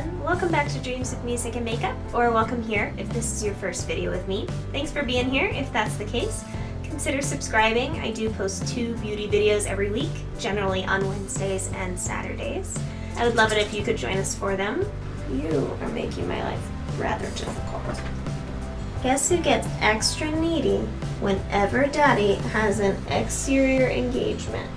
everyone. Welcome back to Dreams of Music and Makeup, or welcome here if this is your first video with me. Thanks for being here if that's the case. Consider subscribing. I do post 2 beauty videos every week, generally on Wednesdays and Saturdays. I would love it if you could join us for them. You are making my life rather difficult. Guess who gets extra needy whenever Daddy has an exterior engagement?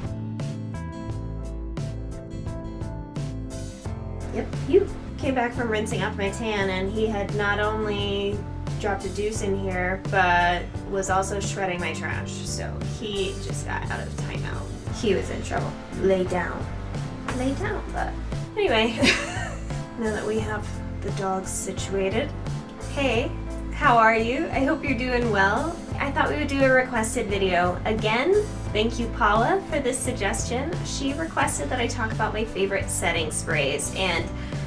Yep, you. Came back from rinsing off my tan and he had not only dropped a deuce in here, but was also shredding my trash. So he just got out of timeout. He was in trouble. Lay down. Lay down, but anyway, now that we have the dogs situated. Hey, how are you? I hope you're doing well. I thought we would do a requested video. Again, thank you Paula for this suggestion. She requested that I talk about my favorite setting sprays, and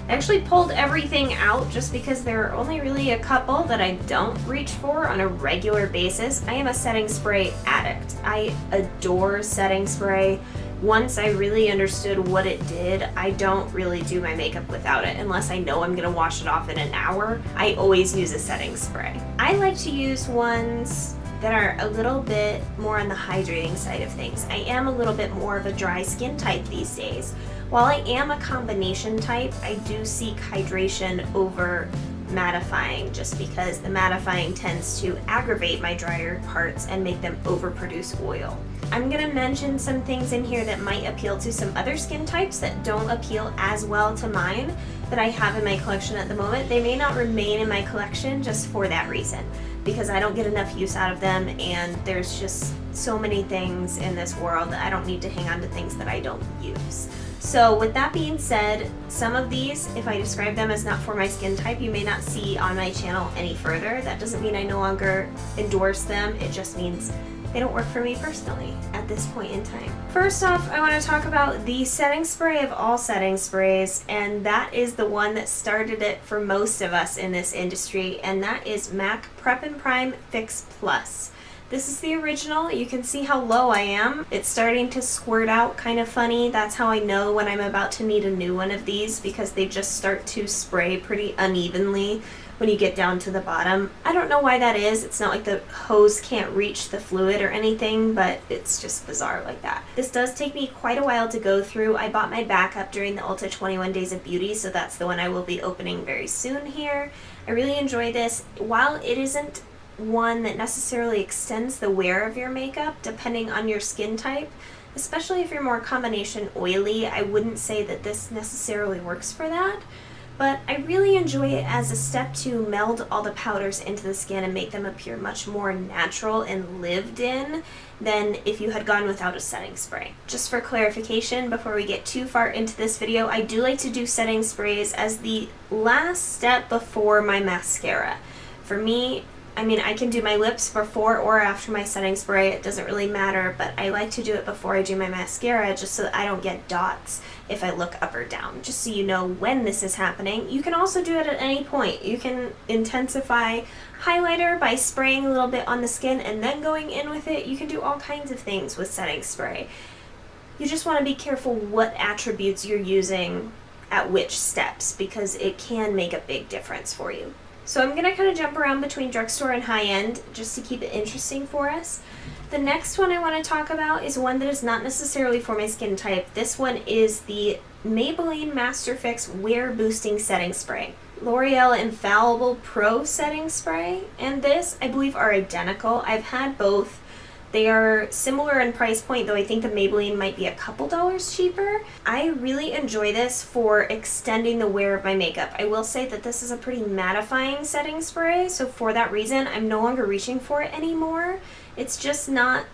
I actually pulled everything out just because there are only really a couple that I don't reach for on a regular basis. I am a setting spray addict. I adore setting spray. Once I really understood what it did, I don't really do my makeup without it unless I know I'm gonna wash it off in an hour. I always use a setting spray. I like to use ones that are a little bit more on the hydrating side of things. I am a little bit more of a dry skin type these days. While I am a combination type, I do seek hydration over mattifying, just because the mattifying tends to aggravate my drier parts and make them overproduce oil. I'm gonna mention some things in here that might appeal to some other skin types that don't appeal as well to mine that I have in my collection at the moment. They may not remain in my collection just for that reason, because I don't get enough use out of them, and there's just so many things in this world that I don't need to hang on to things that I don't use. So with that being said, some of these, if I describe them as not for my skin type, you may not see on my channel any further. That doesn't mean I no longer endorse them. It just means they don't work for me personally at this point in time. First off, I want to talk about the setting spray of all setting sprays, and that is the one that started it for most of us in this industry, and that is MAC Prep and Prime Fix Plus. This is the original. You can see how low I am. It's starting to squirt out kind of funny. That's how I know when I'm about to need a new one of these, because they just start to spray pretty unevenly when you get down to the bottom. I don't know why that is. It's not like the hose can't reach the fluid or anything, but it's just bizarre like that. This does take me quite a while to go through. I bought my backup during the Ulta 21 Days of Beauty, so that's the one I will be opening very soon here. I really enjoy this. While it isn't one that necessarily extends the wear of your makeup depending on your skin type, especially if you're more combination oily, I wouldn't say that this necessarily works for that. But I really enjoy it as a step to meld all the powders into the skin and make them appear much more natural and lived in than if you had gone without a setting spray. Just for clarification, before we get too far into this video, I do like to do setting sprays as the last step before my mascara. For me, I mean, I can do my lips before or after my setting spray, it doesn't really matter, but I like to do it before I do my mascara just so that I don't get dots if I look up or down, just so you know when this is happening. You can also do it at any point. You can intensify highlighter by spraying a little bit on the skin and then going in with it. You can do all kinds of things with setting spray. You just want to be careful what attributes you're using at which steps, because it can make a big difference for you. So I'm going to kind of jump around between drugstore and high-end just to keep it interesting for us. The next one I want to talk about is one that is not necessarily for my skin type. This one is the Maybelline Master Fix Wear Boosting Setting Spray. L'Oreal Infallible Pro Setting Spray and this, I believe, are identical. I've had both. They are similar in price point, though I think the Maybelline might be a couple dollars cheaper. I really enjoy this for extending the wear of my makeup. I will say that this is a pretty mattifying setting spray, so for that reason, I'm no longer reaching for it anymore. It's just not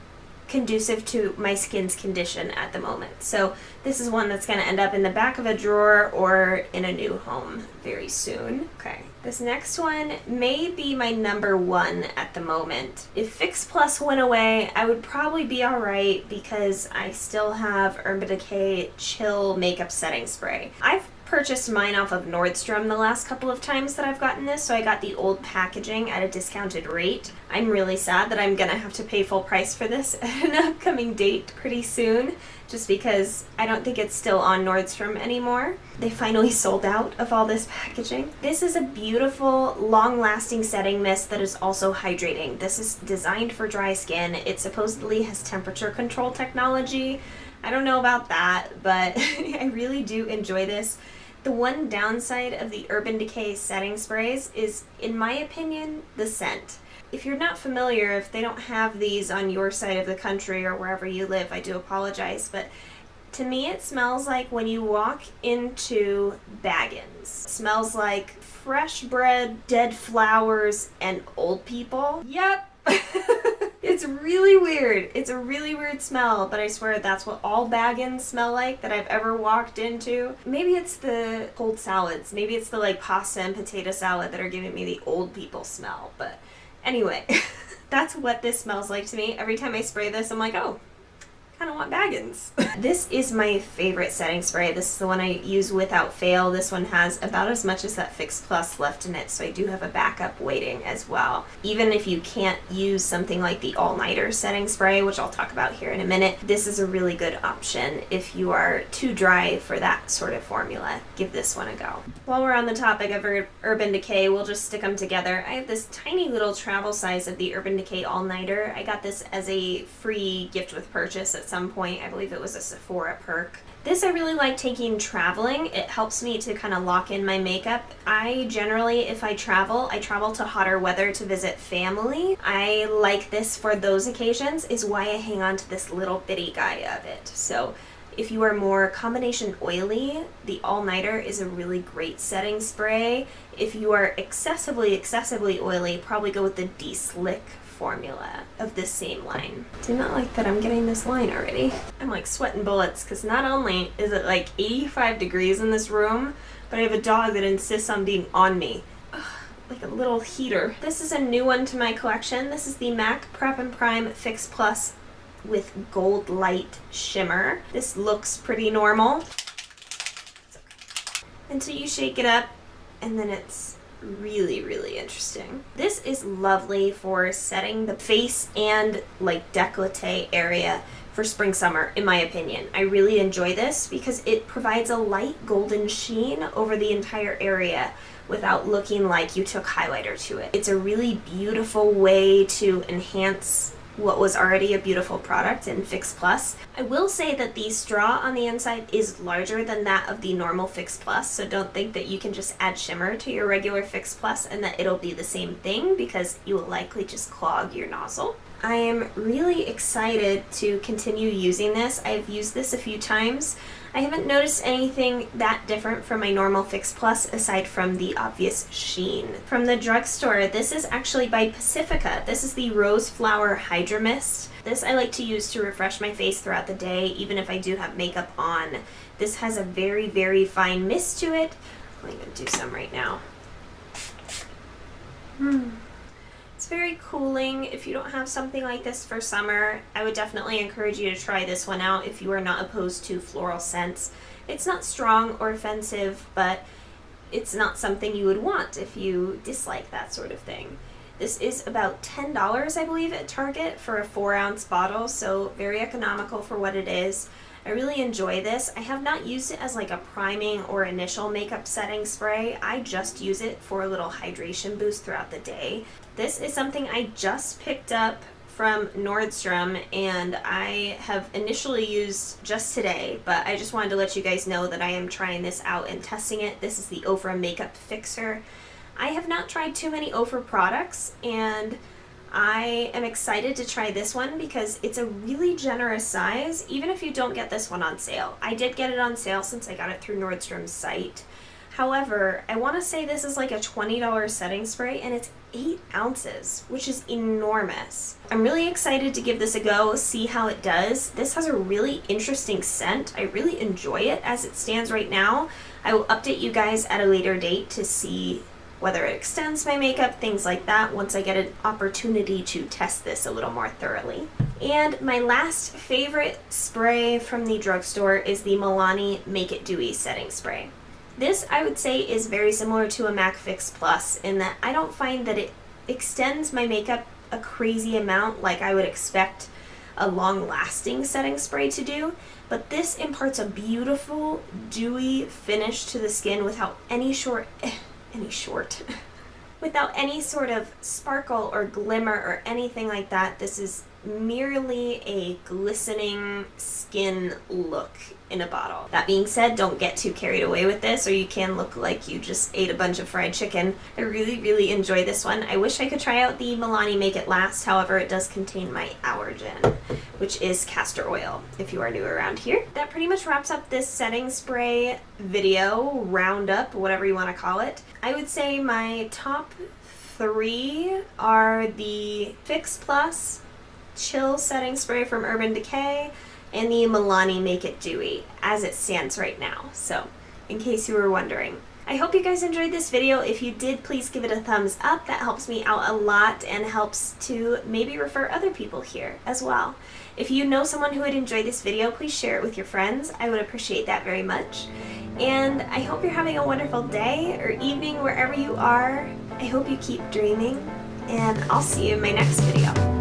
conducive to my skin's condition at the moment. So this is one that's going to end up in the back of a drawer or in a new home very soon. Okay, this next one may be my number one at the moment. If Fix Plus went away, I would probably be alright because I still have Decay Chill Makeup Setting Spray. I've purchased mine off of Nordstrom the last couple of times that I've gotten this, so I got the old packaging at a discounted rate. I'm really sad that I'm gonna have to pay full price for this at an upcoming date pretty soon, just because I don't think it's still on Nordstrom anymore. They finally sold out of all this packaging. This is a beautiful, long-lasting setting mist that is also hydrating. This is designed for dry skin. It supposedly has temperature control technology. I don't know about that, but I really do enjoy this. The one downside of the Urban Decay setting sprays is, in my opinion, the scent. If you're not familiar, if they don't have these on your side of the country or wherever you live, I do apologize, but to me it smells like when you walk into Baggins. It smells like fresh bread, dead flowers, and old people. Yep! It's really weird. It's a really weird smell, but I swear that's what all Baggins smell like that I've ever walked into. Maybe it's the cold salads. Maybe it's the like pasta and potato salad that are giving me the old people smell. But anyway, that's what this smells like to me. Every time I spray this, I'm like, oh, kind of want Baggins. This is my favorite setting spray. This is the one I use without fail. This one has about as much as that Fix Plus left in it, so I do have a backup waiting as well. Even if you can't use something like the All-Nighter setting spray, which I'll talk about here in a minute, this is a really good option if you are too dry for that sort of formula. Give this one a go. While we're on the topic of Urban Decay, we'll just stick them together. I have this tiny little travel size of the Urban Decay All-Nighter. I got this as a free gift with purchase at some point. I believe it was a Sephora perk. This I really like taking traveling. It helps me to kind of lock in my makeup. I generally, if I travel to hotter weather to visit family. I like this for those occasions, is why I hang on to this little bitty guy of it. So if you are more combination oily, the All-Nighter is a really great setting spray. If you are excessively oily, probably go with the De-Slick formula of this same line. Do not like that I'm getting this line already. I'm like sweating bullets because not only is it like 85 degrees in this room, but I have a dog that insists on being on me. Ugh, like a little heater. This is a new one to my collection. This is the MAC Prep and Prime Fix Plus with Gold Light Shimmer. This looks pretty normal until you shake it up, and then it's really interesting. This is lovely for setting the face and like décolleté area for spring summer, in my opinion. I really enjoy this because it provides a light golden sheen over the entire area without looking like you took highlighter to it. It's a really beautiful way to enhance what was already a beautiful product in Fix Plus. I will say that the straw on the inside is larger than that of the normal Fix Plus, so don't think that you can just add shimmer to your regular Fix Plus and that it'll be the same thing, because you will likely just clog your nozzle. I am really excited to continue using this. I've used this a few times. I haven't noticed anything that different from my normal Fix Plus aside from the obvious sheen. From the drugstore, this is actually by Pacifica. This is the Rose Flower Hydra Mist. This I like to use to refresh my face throughout the day, even if I do have makeup on. This has a very fine mist to it. I'm going to do some right now. It's very cooling. If you don't have something like this for summer, I would definitely encourage you to try this one out if you are not opposed to floral scents. It's not strong or offensive, but it's not something you would want if you dislike that sort of thing. This is about $10, I believe, at Target for a 4-ounce bottle, so very economical for what it is. I really enjoy this. I have not used it as like a priming or initial makeup setting spray. I just use it for a little hydration boost throughout the day. This is something I just picked up from Nordstrom and I have initially used just today, but I just wanted to let you guys know that I am trying this out and testing it. This is the Oprah Makeup Fixer. I have not tried too many Oprah products, and I am excited to try this one because it's a really generous size, even if you don't get this one on sale. I did get it on sale since I got it through Nordstrom's site. However, I want to say this is like a $20 setting spray and it's 8 ounces, which is enormous. I'm really excited to give this a go, see how it does. This has a really interesting scent. I really enjoy it as it stands right now. I will update you guys at a later date to see whether it extends my makeup, things like that, once I get an opportunity to test this a little more thoroughly. And my last favorite spray from the drugstore is the Milani Make It Do setting spray. This, I would say, is very similar to a MAC Fix Plus in that I don't find that it extends my makeup a crazy amount like I would expect a long-lasting setting spray to do, but this imparts a beautiful, dewy finish to the skin without without any sort of sparkle or glimmer or anything like that. This is merely a glistening skin look in a bottle. That being said, don't get too carried away with this or you can look like you just ate a bunch of fried chicken. I really enjoy this one. I wish I could try out the Milani Make It Last, however it does contain my allergen, which is castor oil if you are new around here. That pretty much wraps up this setting spray video, roundup, whatever you want to call it. I would say my top 3 are the Fix Plus Chill Setting Spray from Urban Decay and the Milani Make It Dewy as it stands right now. So, in case you were wondering. I hope you guys enjoyed this video. If you did, please give it a thumbs up. That helps me out a lot and helps to maybe refer other people here as well. If you know someone who would enjoy this video, please share it with your friends. I would appreciate that very much. And I hope you're having a wonderful day or evening wherever you are. I hope you keep dreaming, and I'll see you in my next video.